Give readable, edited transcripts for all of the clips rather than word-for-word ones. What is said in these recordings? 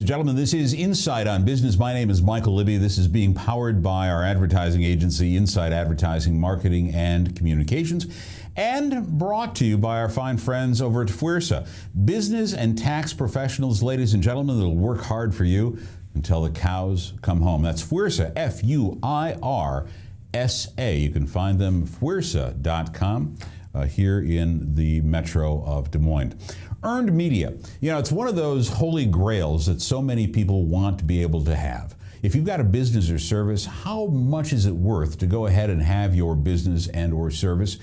Gentlemen, this is Insight on Business. My name is Michael Libbie. This is being powered by our advertising agency, Insight Advertising, Marketing, and Communications, and brought to you by our fine friends over at FWIRSA. Business and tax professionals, ladies and gentlemen, that'll work hard for you until the cows come home. That's FWIRSA, F-U-I-R-S-A. You can find them at FWIRSA.com here in the metro of Des Moines. Earned media. You know, it's one of those holy grails that so many people want to be able to have. If you've got a business or service, how much is it worth to go ahead and have your business and or service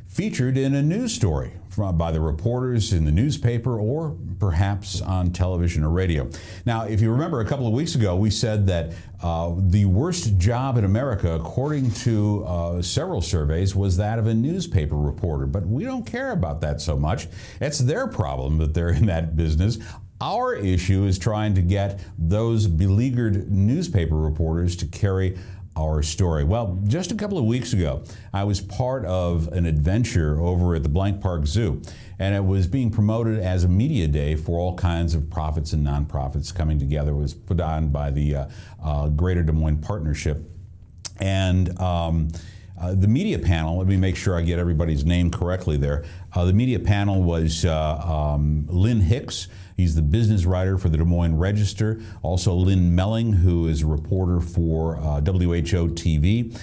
featured in a news story by the reporters in the newspaper or perhaps on television or radio? Now, if you remember a couple of weeks ago, we said that the worst job in America, according to several surveys, was that of a newspaper reporter. But we don't care about that so much. It's their problem that they're in that business. Our issue is trying to get those beleaguered newspaper reporters to carry our story. Well, just a couple of weeks ago, I was part of an adventure over at the Blank Park Zoo, and it was being promoted as a media day for all kinds of profits and nonprofits coming together. It was put on by the Greater Des Moines Partnership. And the media panel, let me make sure I get everybody's name correctly there. The media panel was Lynn Hicks. He's the business writer for the Des Moines Register. Also Lynn Melling, who is a reporter for WHO TV.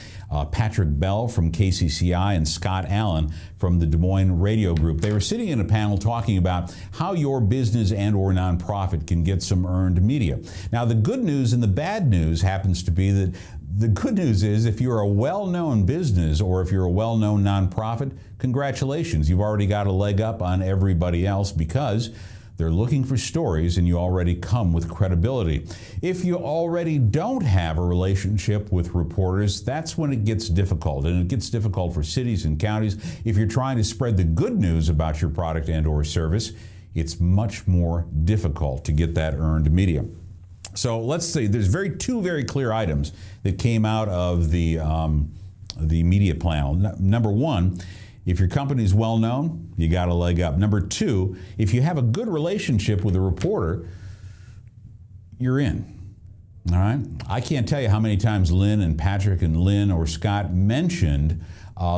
Patrick Bell from KCCI and Scott Allen from the Des Moines Radio Group. They were sitting in a panel talking about how your business and or nonprofit can get some earned media. Now, the good news and the bad news happens to be that the good news is if you're a well-known business or if you're a well-known nonprofit, congratulations. You've already got a leg up on everybody else because they're looking for stories and you already come with credibility. If you already don't have a relationship with reporters, that's when it gets difficult. And it gets difficult for cities and counties. If you're trying to spread the good news about your product and or service, it's much more difficult to get that earned media. So let's see, there's two very clear items that came out of the media panel. Number one, if your company is well known, you got a leg up. Number two, if you have a good relationship with a reporter, you're in. All right? I can't tell you how many times Lynn and Patrick and Lynn or Scott mentioned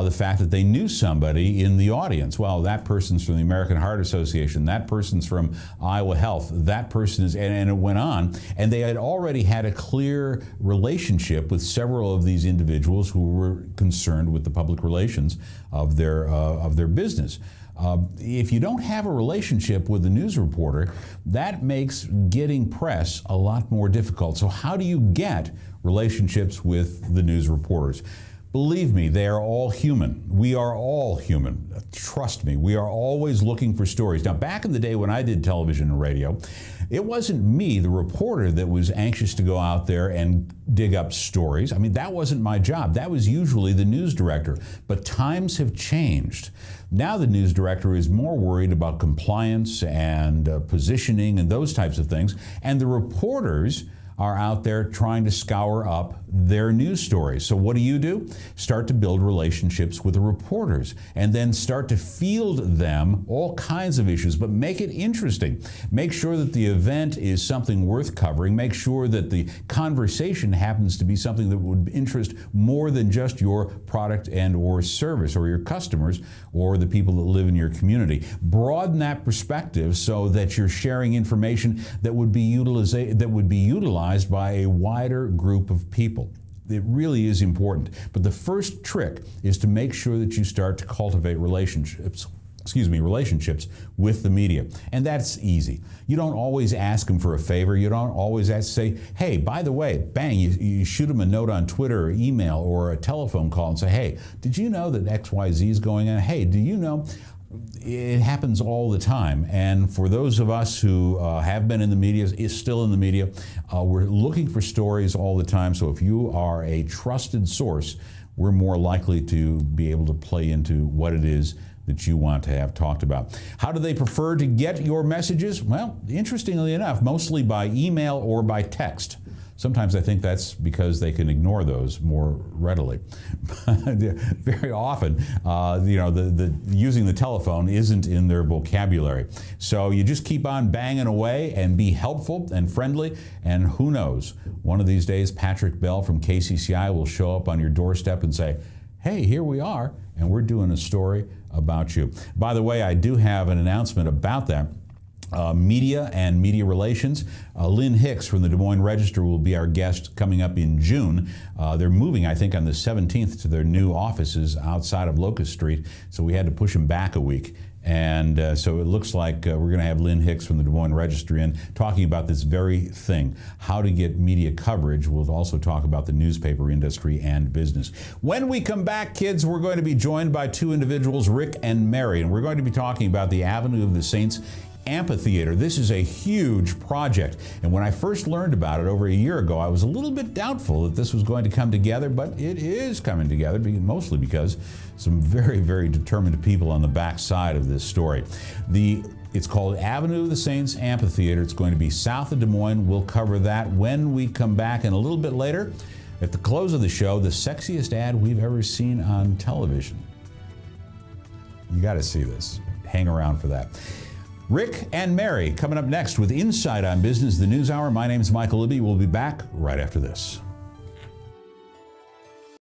the fact that they knew somebody in the audience. Well, that person's from the American Heart Association, that person's from Iowa Health, that person is, and it went on. And they had already had a clear relationship with several of these individuals who were concerned with the public relations of their business. If you don't have a relationship with the news reporter, that makes getting press a lot more difficult. So how do you get relationships with the news reporters? Believe me, they are all human. We are all human. Trust me, we are always looking for stories. Now, back in the day when I did television and radio, it wasn't me, the reporter, that was anxious to go out there and dig up stories. I mean, that wasn't my job. That was usually the news director. But times have changed. Now the news director is more worried about compliance and positioning and those types of things. And the reporters are out there trying to scour up their news stories. So what do? Start to build relationships with the reporters and then start to field them all kinds of issues, but make it interesting. Make sure that the event is something worth covering. Make sure that the conversation happens to be something that would interest more than just your product and or service or your customers or the people that live in your community. Broaden that perspective so that you're sharing information that would be utilized by a wider group of people. It really is important. But the first trick is to make sure that you start to cultivate relationships with the media. And that's easy. You don't always ask them for a favor. You don't always say, hey, by the way, bang, you shoot them a note on Twitter or email or a telephone call and say, hey, did you know that XYZ is going on? Hey, do you know? It happens all the time, and for those of us who have been in the media, is still in the media, we're looking for stories all the time. So if you are a trusted source, we're more likely to be able to play into what it is that you want to have talked about. How do they prefer to get your messages? Well, interestingly enough, mostly by email or by text. Sometimes I think that's because they can ignore those more readily. Very often, using the telephone isn't in their vocabulary. So you just keep on banging away and be helpful and friendly, and who knows, one of these days Patrick Bell from KCCI will show up on your doorstep and say, hey, here we are, and we're doing a story about you. By the way, I do have an announcement about that. Media and media relations. Lynn Hicks from the Des Moines Register will be our guest coming up in June. They're moving, I think, on the 17th to their new offices outside of Locust Street, so we had to push them back a week. And so it looks like we're going to have Lynn Hicks from the Des Moines Register in talking about this very thing, how to get media coverage. We'll also talk about the newspaper industry and business. When we come back, kids, we're going to be joined by two individuals, Rick and Mary, and we're going to be talking about the Avenue of the Saints amphitheater. This is a huge project, and when I first learned about it over a year ago, I was a little bit doubtful that this was going to come together, but it is coming together, mostly because some very, very determined people on the back side of this story. It's called Avenue of the Saints Amphitheater. It's going to be south of Des Moines. We'll cover that when we come back, and a little bit later, at the close of the show, the sexiest ad we've ever seen on television. You got to see this. Hang around for that. Rick and Mary coming up next with Insight on Business, the News Hour. My name is Michael Libbie. We'll be back right after this.